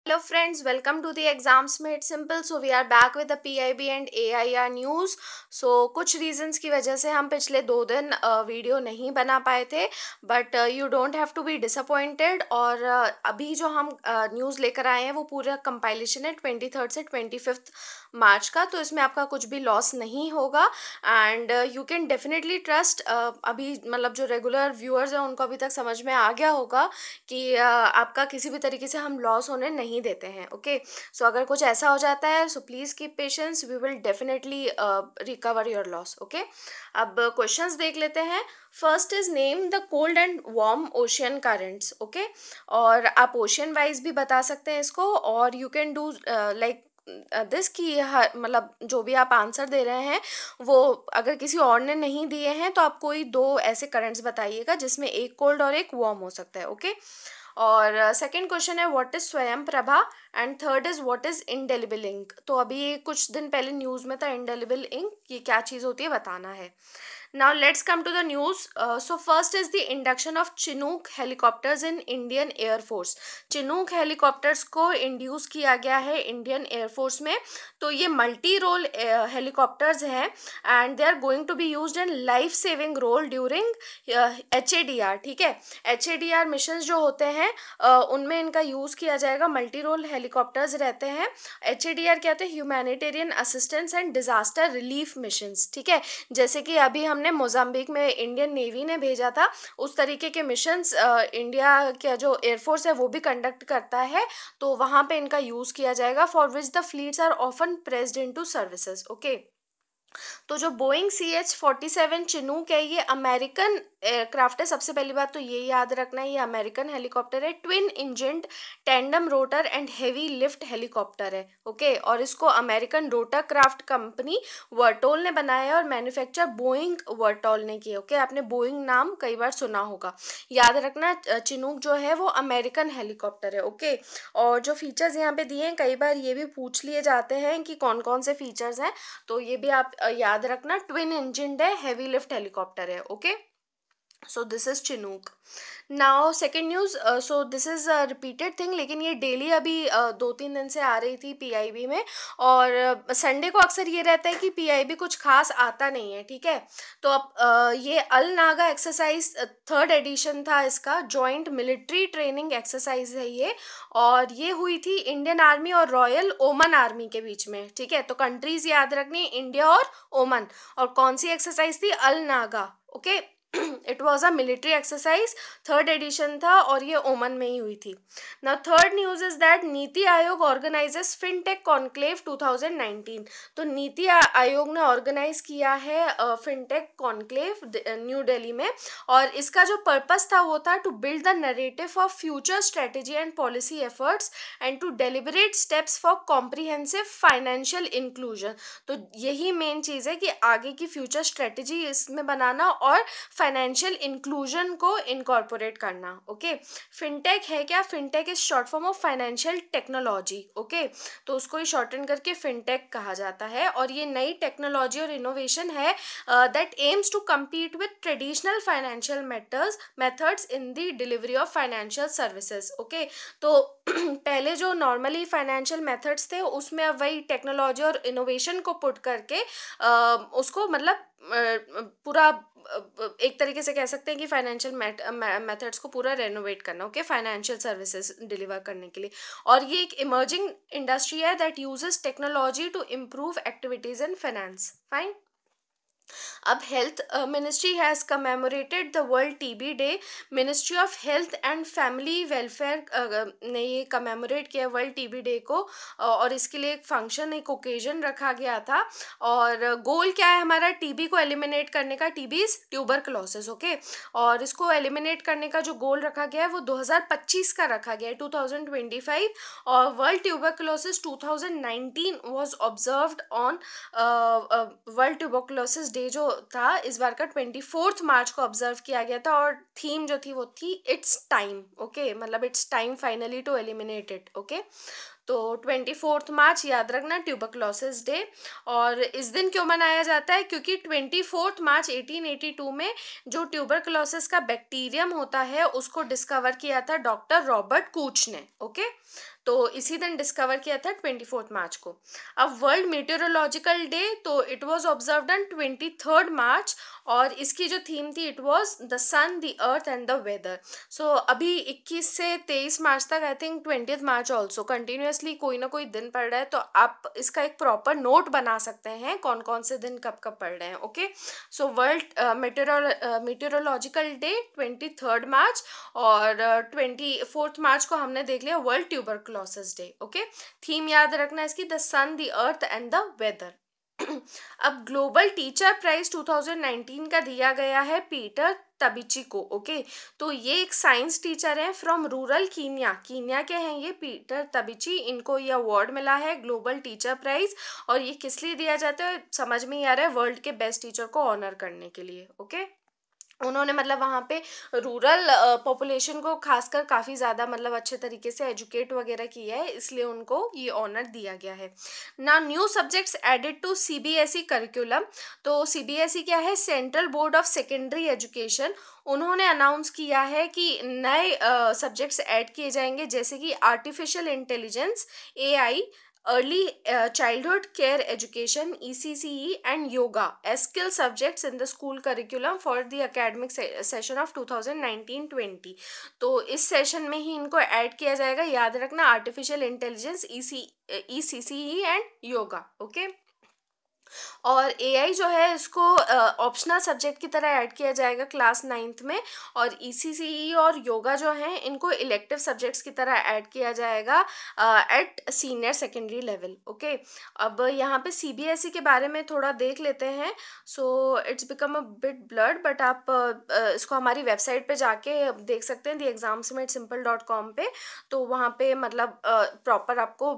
Hello friends, welcome to the Exams Made Simple. So we are back with the PIB and AIR news. So कुछ reasons की वजह से हम पिछले 2 दिन वीडियो नहीं बना पाए थे, but you don't have to be disappointed. और अभी जो हम न्यूज़ लेकर आए हैं वो पूरा कंपाइलेशन है 23 से 25 मार्च का, तो इसमें आपका कुछ भी लॉस नहीं होगा and you can definitely trust. अभी मतलब जो रेगुलर व्यूअर्स हैं उनको अभी तक समझ में आ गया होगा कि आपका किसी भी तरीके से हम लॉस होने नहीं देते हैं। ओके, सो अगर कुछ ऐसा हो जाता है so please keep patience, we will definitely recover your loss. Okay, अब क्वेश्चंस देख लेते हैं। First is name the cold and warm ocean currents. Okay, और आप ओशियन वाइज भी बता सकते हैं इसको, और you can do like this की मतलब जो भी आप आंसर दे रहे हैं वो अगर किसी और ने नहीं दिए हैं तो आप कोई दो ऐसे करंट्स बताइएगा जिसमें एक कोल्ड और एक वार्म हो सकता है। ओके, और सेकंड क्वेश्चन है what is Swayam Prabha, and third is what is indelible ink. तो अभी कुछ दिन पहले न्यूज़ में था इंडेलिबल इंक, ये क्या चीज़ होती है बताना है। Now let's come to the news. So first is the induction of Chinook helicopters in Indian Air Force. Chinook helicopters को इंड्यूस किया गया है इंडियन एयरफोर्स में। तो ये मल्टी रोल हेलीकॉप्टर्स हैं and they are going to be used in life saving role during HADR। ठीक है, HADR मिशन जो होते हैं उनमें इनका यूज़ किया जाएगा। मल्टी रोल हेलीकॉप्टर्स रहते हैं। HADR क्या होते हैं? Humanitarian assistance and disaster relief missions. ठीक है, जैसे कि अभी हमने मोजाम्बिक में इंडियन नेवी ने भेजा था, उस तरीके के मिशंस इंडिया का जो एयरफोर्स है वो भी कंडक्ट करता है। तो वहाँ पे इनका यूज़ किया जाएगा, for which the fleets are often pressed into services. Okay, तो जो बोइंग CH-47 चिनूक है ये अमेरिकन एयरक्राफ्ट है। सबसे पहली बात तो ये याद रखना है, ये अमेरिकन हेलीकॉप्टर है, twin engine tandem rotor and heavy lift helicopter है। ओके, और इसको अमेरिकन रोटर क्राफ्ट कंपनी वर्टोल ने बनाया है और मैन्युफैक्चर बोइंग वर्टोल ने किया। ओके, आपने बोइंग नाम कई बार सुना होगा, याद रखना। चिनूक जो है वो अमेरिकन हेलीकॉप्टर है। ओके, और जो फीचर्स यहाँ पे दिए हैं कई बार ये भी पूछ लिए जाते हैं कि कौन कौन से फीचर्स हैं, तो ये भी आप याद रखना। ट्विन इंजन है, हेवी लिफ्ट हेलीकॉप्टर है। Okay, so this is Chinook. Now second news, so this is a repeated thing, लेकिन ये डेली अभी 2-3 दिन से आ रही थी PIB में, और संडे को अक्सर ये रहता है कि PIB कुछ खास आता नहीं है। ठीक है, तो अब ये अल नागा एक्सरसाइज 3rd एडिशन था इसका, जॉइंट मिलिट्री ट्रेनिंग एक्सरसाइज है ये, और ये हुई थी इंडियन आर्मी और रॉयल ओमन आर्मी के बीच में। ठीक है, तो कंट्रीज याद रखनी, इंडिया और ओमन। और कौन सी एक्सरसाइज थी? Al Najah. Okay, it was a military exercise, 3rd edition था और ये ओमन में ही हुई थी। Now third news is that NITI Aayog organises fintech conclave 2019। तो नीति आयोग ने ऑर्गेनाइज किया है फिनटेक कॉन्क्लेव न्यू दिल्ली में, और इसका जो पर्पस था वो था to build the narrative of future strategy and policy efforts and to deliberate steps for comprehensive financial inclusion. तो यही मेन चीज़ है कि आगे की फ्यूचर स्ट्रेटेजी इसमें बनाना और फाइनेंशियल इंक्लूजन को इनकॉर्पोरेट करना। ओके, फिनटेक है क्या? Fintech is short form of financial technology. Okay, तो उसको ही शॉर्टन करके फिनटेक कहा जाता है, और ये नई टेक्नोलॉजी और इनोवेशन है that aims to compete with traditional financial methods in the delivery of financial services. Okay, तो पहले जो नॉर्मली फाइनेंशियल मेथड्स थे उसमें अब वही टेक्नोलॉजी और इनोवेशन को पुट करके उसको मतलब पूरा एक तरीके से कह सकते हैं कि फाइनेंशियल मेथड्स को पूरा रेनोवेट करना। ओके, फाइनेंशियल सर्विसेज डिलीवर करने के लिए, और ये एक इमर्जिंग इंडस्ट्री है that uses technology to improve activities in finance. Fine. अब health ministry has commemorated the world TB day. Ministry of health and family welfare ने ये कमेमोरेट किया वर्ल्ड TB डे को, और इसके लिए एक फंक्शन, एक ओकेजन रखा गया था। और गोल क्या है हमारा TB को एलिमिनेट करने का? TB is tuberculosis. ओके, और इसको एलिमिनेट करने का जो गोल रखा गया है वो 2025 का रखा गया है, 2025। और world tuberculosis 2019 was observed on world tuberculosis day जो था इस बार का 24 मार्च को ऑब्जर्व किया गया था, और थीम जो थी वो थी इट्स टाइम। ओके, मतलब it's time finally to eliminate it. Okay, तो 24 मार्च याद रखना, ट्यूबरकुलोसिस डे। और इस दिन क्यों मनाया जाता है? क्योंकि 24 मार्च 1882 में जो ट्यूबरकुलोसिस का बैक्टीरियम होता है उसको डिस्कवर किया था डॉक्टर रॉबर्ट कूच ने। ओके, तो इसी दिन डिस्कवर किया था 24 मार्च को। अब वर्ल्ड मीटेरोलॉजिकल डे, तो it was observed on 23 March, और इसकी जो थीम थी it was the sun, the earth and the weather. So अभी 21 से 23 मार्च तक, I think 20 March also, continuously कोई ना कोई दिन पड़ रहा है, तो आप इसका एक प्रॉपर नोट बना सकते हैं कौन कौन से दिन कब कब पड़ रहे हैं। Okay, so world meteorological day 23 March, और 24 मार्च को हमने देख लिया world tuberculosis day. Okay, theme याद रखना इसकी, the sun, the earth and the weather. अब ग्लोबल टीचर प्राइज 2019 का दिया गया है पीटर तबिची को। ओके, तो ये एक साइंस टीचर हैं फ्रॉम रूरल कीनिया, कीनिया के हैं ये पीटर तबिची, इनको ये अवार्ड मिला है ग्लोबल टीचर प्राइज। और ये किस लिए दिया जाता है समझ में ही आ रहा है, वर्ल्ड के बेस्ट टीचर को ऑनर करने के लिए। ओके, उन्होंने मतलब वहाँ पे रूरल पॉपुलेशन को खासकर काफ़ी ज़्यादा मतलब अच्छे तरीके से एजुकेट वगैरह किया है, इसलिए उनको ये ऑनर दिया गया है ना। New subjects added to CBSE curriculum, तो सीबीएसई क्या है, central board of secondary education. उन्होंने अनाउंस किया है कि नए सब्जेक्ट्स ऐड किए जाएंगे, जैसे कि artificial intelligence, AI, early childhood care education ECCE and yoga as skill subjects in the school curriculum for the academic session of 2019-20। तो इस सेशन में ही इनको ऐड किया जाएगा, याद रखना, artificial intelligence, ECCE and yoga. Okay, और एआई जो है इसको ऑप्शनल सब्जेक्ट की तरह ऐड किया जाएगा क्लास 9th में, और ईसीसीई और योगा जो हैं इनको इलेक्टिव सब्जेक्ट्स की तरह ऐड किया जाएगा at senior secondary level. Okay, अब यहाँ पे सीबीएसई के बारे में थोड़ा देख लेते हैं। So it's become a bit blurred, but आप इसको हमारी वेबसाइट पे जाके देख सकते हैं, theexamsmadesimple.com पे, तो वहाँ पे मतलब प्रॉपर आपको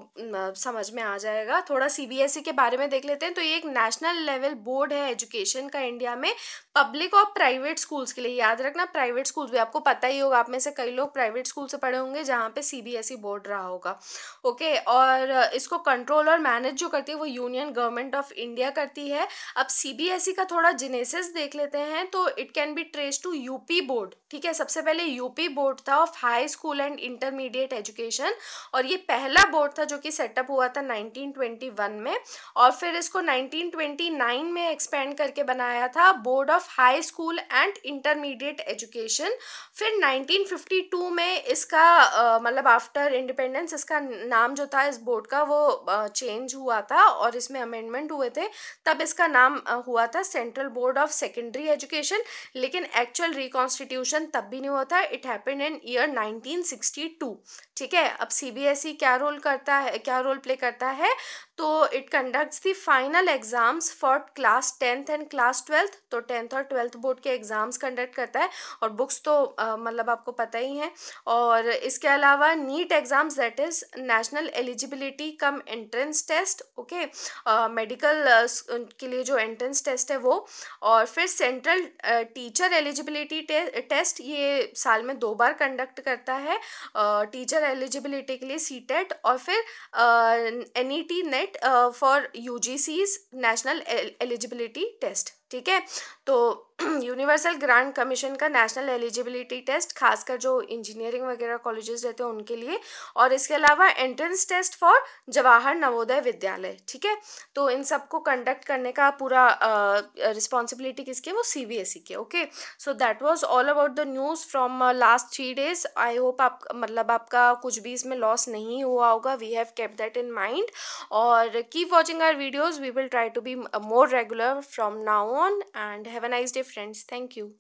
समझ में आ जाएगा। थोड़ा सीबीएसई के बारे में देख लेते हैं। तो ये एक नेशनल लेवल बोर्ड है एजुकेशन का इंडिया में, पब्लिक और प्राइवेट स्कूल्स के लिए। याद रखना, प्राइवेट स्कूल्स भी, आपको पता ही होगा, आप में से कई लोग प्राइवेट स्कूल से पढ़े होंगे जहाँ पे सीबीएसई बोर्ड रहा होगा। ओके, और इसको कंट्रोल और मैनेज जो करती है वो यूनियन गवर्नमेंट ऑफ इंडिया करती है। अब सीबीएसई का थोड़ा जेनेसिस देख लेते हैं, तो it can be trace to UP board. ठीक है, सबसे पहले यूपी बोर्ड था of high school and intermediate education, और ये पहला बोर्ड था जो कि सेटअप हुआ था 1921 में, और फिर इसको 1929 में एक्सपेंड करके बनाया था board of high school and intermediate education. फिर 1952 में इसका मतलब आफ्टर इंडिपेंडेंस इसका नाम जो था इस बोर्ड का वो चेंज हुआ था, और इसमें अमेंडमेंट हुए थे, तब इसका नाम हुआ था central board of secondary education. लेकिन एक्चुअल रिकॉन्स्टिट्यूशन तब भी नहीं हुआ था, इट हैपेंड इन ईयर 1962। ठीक है, अब सीबीएसई क्या रोल करता है, क्या रोल प्ले करता है, तो it conducts the final exams for class 10th and class 12th। तो 10th और 12th बोर्ड के एग्जाम्स कंडक्ट करता है, और बुक्स तो मतलब आपको पता ही है। और इसके अलावा NEET exams, that is national eligibility cum entrance test. Okay, medical के लिए जो एंट्रेंस टेस्ट है वो, और फिर सेंट्रल टीचर एलिजिबिलिटी टेस्ट, ये साल में 2 बार कंडक्ट करता है टीचर एलिजिबिलिटी के लिए, सीटेट, और फिर N E T NET for UGC's national eligibility test. ठीक है, तो यूनिवर्सल ग्रांट कमीशन का नेशनल एलिजिबिलिटी टेस्ट, खासकर जो इंजीनियरिंग वगैरह कॉलेजेस रहते हैं उनके लिए, और इसके अलावा entrance test for Jawahar Navodaya Vidyalaya. ठीक है, तो इन सबको कंडक्ट करने का पूरा रिस्पॉन्सिबिलिटी किसकी है, वो सीबीएसई के। Okay, so that was all about the news from last 3 days। I hope आप मतलब आपका कुछ भी इसमें लॉस नहीं हुआ होगा, we have kept that in mind, और keep watching our videos, we will try to be more regular from now on, and have a nice day friends, thank you।